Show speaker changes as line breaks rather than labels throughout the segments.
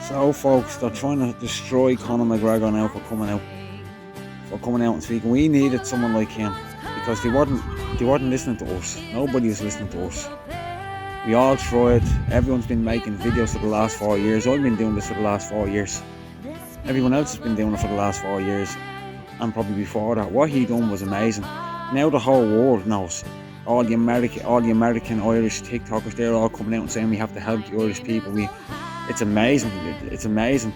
So folks, they're trying to destroy Conor McGregor now for coming out and speaking. We needed someone like him because they weren't listening to us. Nobody was listening to us. We all tried. Everyone's been making videos for the last 4 years. I've been doing this for the last 4 years. Everyone else has been doing it for the last 4 years, and probably before that. What he done was amazing. Now the whole world knows. All the American Irish TikTokers, they're all coming out and saying we have to help the Irish people. It's amazing. It's amazing.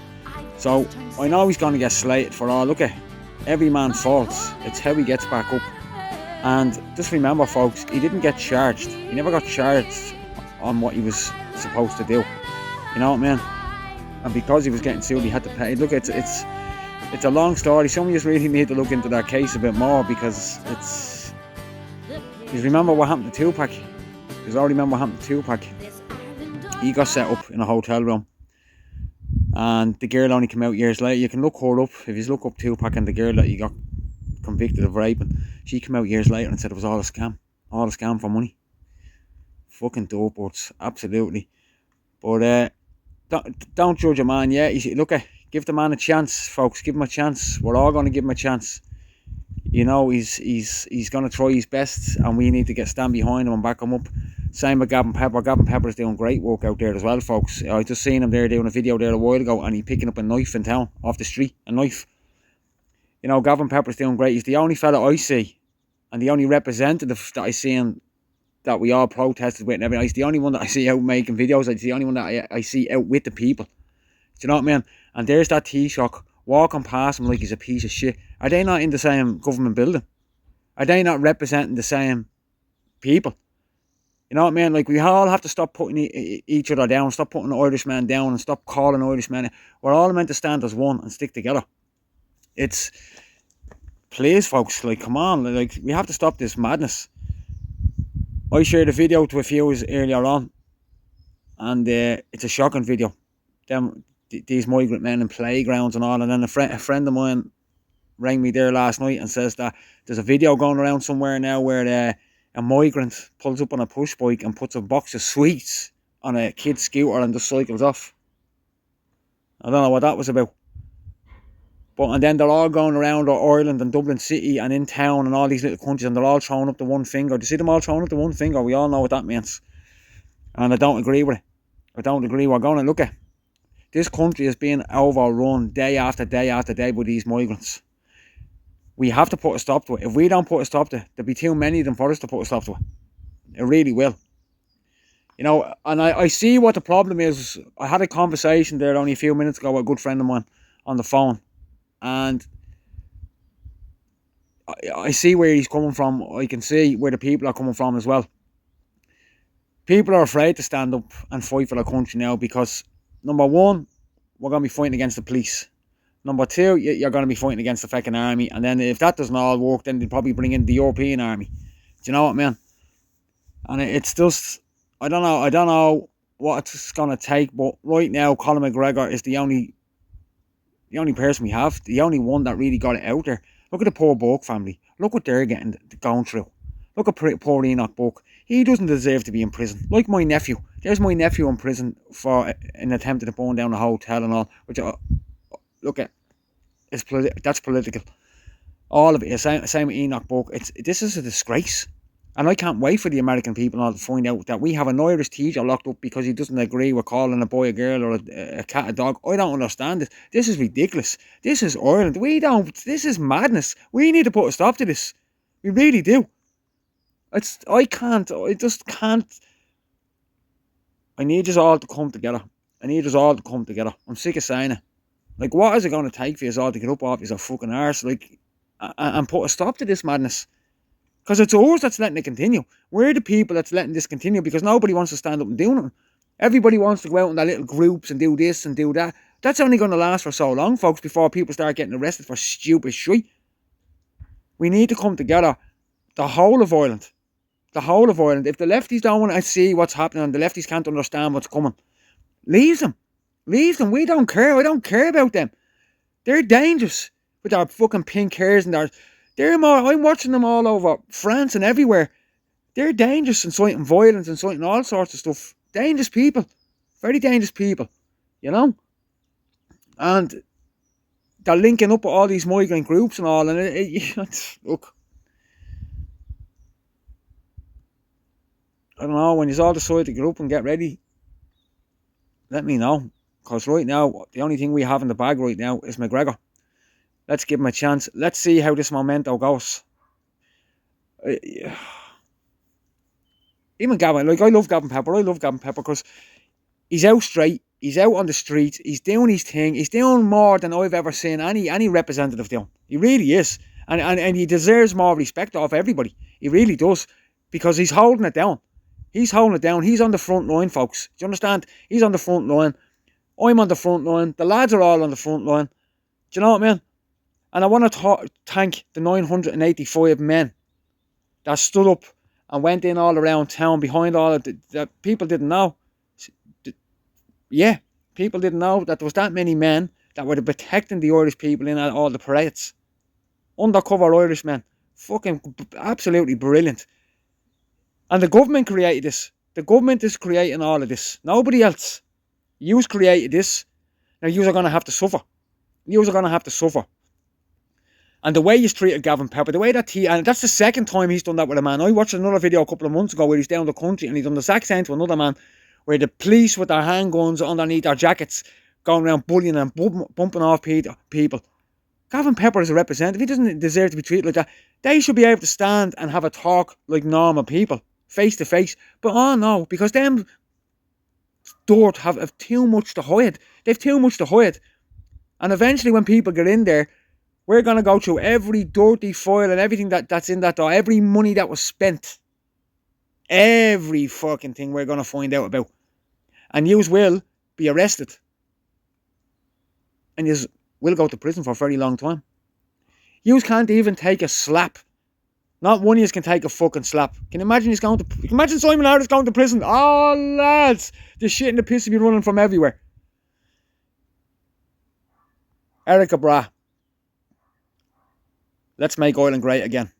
So I know he's going to get slated for all. Look at every man falls. It's how he gets back up. And just remember, folks, he didn't get charged. He never got charged on what he was supposed to do. You know what I mean? And because he was getting sued, he had to pay. Look, it's a long story. Some of you really need to look into that case a bit more because it's. Because remember what happened to Tupac. Because I remember what happened to Tupac. He got set up in a hotel room, and the girl only came out years later. You can look her up if you look up Tupac and the girl that he got convicted of raping. She came out years later and said it was all a scam for money. Fucking dope, absolutely. But don't judge a man yet. Give the man a chance, folks. Give him a chance. We're all going to give him a chance. You know, he's going to try his best, and we need to stand behind him and back him up. Same with Gavin Pepper. Gavin Pepper is doing great work out there as well, folks. I just seen him there doing a video there a while ago, and he picking up a knife in town, off the street, a knife. You know, Gavin Pepper's doing great. He's the only fella I see, and the only representative that I see that we all protested with and everything. He's the only one that I see out making videos. He's the only one that I see out with the people. Do you know what I mean? And there's that Taoiseach walking past him like he's a piece of shit. Are they not in the same government building? Are they not representing the same people? You know what I mean? Like, we all have to stop putting each other down, stop putting the Irishman down, and stop calling Irishmen. We're all meant to stand as one and stick together. Please, folks, like, come on, like, we have to stop this madness. I shared a video to a few earlier on, and it's a shocking video. These migrant men in playgrounds and all, and then a friend of mine rang me there last night and says that there's a video going around somewhere now where a migrant pulls up on a push bike and puts a box of sweets on a kid's scooter and just cycles off. I don't know what that was about. And then they're all going around Ireland and Dublin City and in town and all these little countries, and they're all throwing up the one finger. Do you see them all throwing up the one finger? We all know what that means. And I don't agree with it. I don't agree. We're going to look at this country is being overrun day after day after day by these migrants. We have to put a stop to it. If we don't put a stop to it, there'll be too many of them for us to put a stop to it. It really will. You know, and I see what the problem is. I had a conversation there only a few minutes ago with a good friend of mine on the phone. And I see where he's coming from. I can see where the people are coming from as well. People are afraid to stand up and fight for their country now because, number one, we're going to be fighting against the police. Number two, you're going to be fighting against the fucking army. And then if that doesn't all work, then they'll probably bring in the European army. Do you know what I mean? And it's just, I don't know what it's going to take. But right now, Conor McGregor is the only person we have. The only one that really got it out there. Look at the poor Burke family. Look what they're going through. Look at poor Enoch Burke. He doesn't deserve to be in prison. Like my nephew. There's my nephew in prison for an attempt to burn down a hotel and all. Which, look at, that's political. All of it. Same with Enoch Burke. This is a disgrace. And I can't wait for the American people all to find out that we have an Irish teacher locked up because he doesn't agree with calling a boy a girl or a cat a dog. I don't understand this. This is ridiculous. This is Ireland. This is madness. We need to put a stop to this. We really do. I just can't. I need us all to come together. I'm sick of saying it. Like, what is it going to take for us all to get up off your fucking arse, like, and put a stop to this madness? Because it's us that's letting it continue. We're the people that's letting this continue because nobody wants to stand up and do nothing. Everybody wants to go out in their little groups and do this and do that. That's only going to last for so long, folks, before people start getting arrested for stupid shit. We need to come together. The whole of Ireland. If the lefties don't want to see what's happening and the lefties can't understand what's coming, leave them. We don't care. I don't care about them. They're dangerous with their fucking pink hairs and I'm watching them all over France and everywhere. They're dangerous, inciting violence, inciting all sorts of stuff. Dangerous people. Very dangerous people, you know? And they're linking up with all these migrant groups and all, and look, I don't know, when you all decide to get up and get ready, let me know. Because right now, the only thing we have in the bag right now is McGregor. Let's give him a chance. Let's see how this momentum goes. Even Gavin, like, I love Gavin Pepper because he's out straight, he's out on the streets, he's doing his thing, he's doing more than I've ever seen any representative doing. He really is. And he deserves more respect off everybody. He really does. Because he's holding it down. He's holding it down. He's on the front line, folks. Do you understand? He's on the front line. I'm on the front line. The lads are all on the front line. Do you know what I mean? And I want to thank the 985 men that stood up and went in all around town behind all of that people didn't know. Yeah, people didn't know that there was that many men that were protecting the Irish people in all the parades. Undercover Irishmen. Fucking absolutely brilliant. And the government created this. The government is creating all of this. Nobody else. You've created this. Now you're going to have to suffer. You're going to have to suffer. And the way he's treated Gavin Pepper, the way that and that's the second time he's done that with a man. I watched another video a couple of months ago where he's down the country and he's done the exact same to another man, where the police with their handguns underneath their jackets going around bullying and bumping off people. Gavin Pepper is a representative. He doesn't deserve to be treated like that. They should be able to stand and have a talk like normal people, face to face. But oh no, because them dirt have too much to hide. They've too much to hide. And eventually when people get in there, we're going to go through every dirty file and everything that's in that door. Every money that was spent. Every fucking thing we're going to find out about. And yous will be arrested. And yous will go to prison for a very long time. Yous can't even take a slap. Not one of yous can take a fucking slap. Can you imagine imagine Simon Harris going to prison? Oh, lads. The shit and the piss will be running from everywhere. Erica Bra. Let's make Ireland great again.